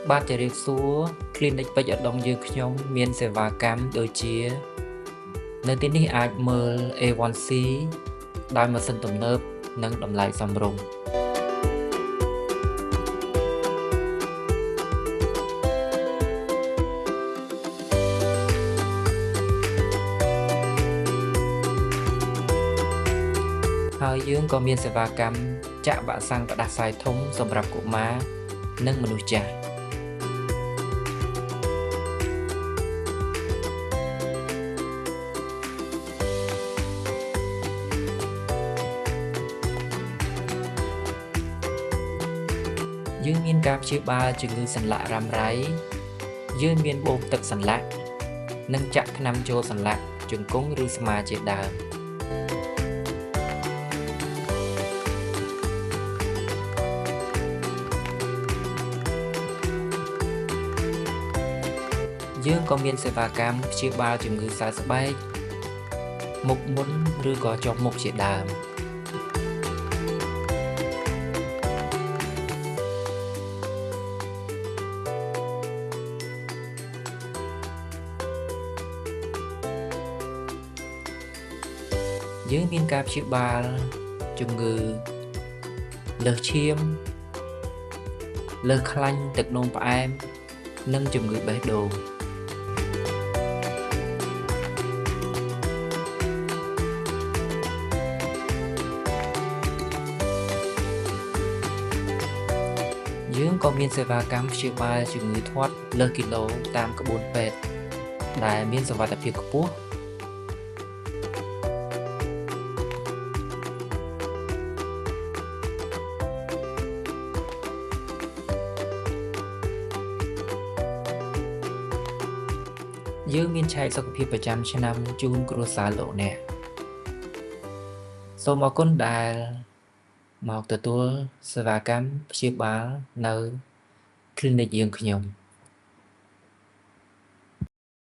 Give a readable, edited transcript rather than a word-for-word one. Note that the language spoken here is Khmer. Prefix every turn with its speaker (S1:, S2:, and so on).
S1: បាទជម្រាបសួរ Clinic ពេជ្រឧត្តមយើងខ្ញុំមានសេវាកម្មដូចជានៅទីនេះអាចមើល A1C ដោយម៉ាស៊ីនទំនើបនិងតម្លៃសមរម្យហើយយើងក៏មានសេវាកម្មចាក់វ៉ាក់សាំងផ្តាសាយធំសម្រាប់កុមារនិងមនុស្សចាស់យើងមានការព្យាបាលជំងឺសន្លាក់រ៉ាំរ៉ៃយើងមានបូមទឹកសន្លាក់និងចាក់ថ្នាំចូលសន្លាក់ជង្គង់ឬស្មាជាដើមយើងក៏មានសេវាកម្មព្យាបាលជំងឺសើស្បែកមុខមុនឬក៏ជាប់មុខជាដើមយើងមានការព្យាបាលជំងឺលើសឈាមលើសខ្លាញ់ទឹកនោមផ្អែមនិងជំងឺបេះដូងយើងក៏មានសេវាកម្មព្យាបាលជំងឺធាត់លើសគីឡូតាមក្បួនពេទ្យដែលមានសុវត្ថិភាពខ្ពស់យើងមានឆែកសុខភាពប្រចាំឆ្នាំជូនគ្រួសារលោកអ្នកសូមអរគុណដែលមកទទួលសេវាកម្មព្យាបាលនៅ Clinic យើងខ្ញុំ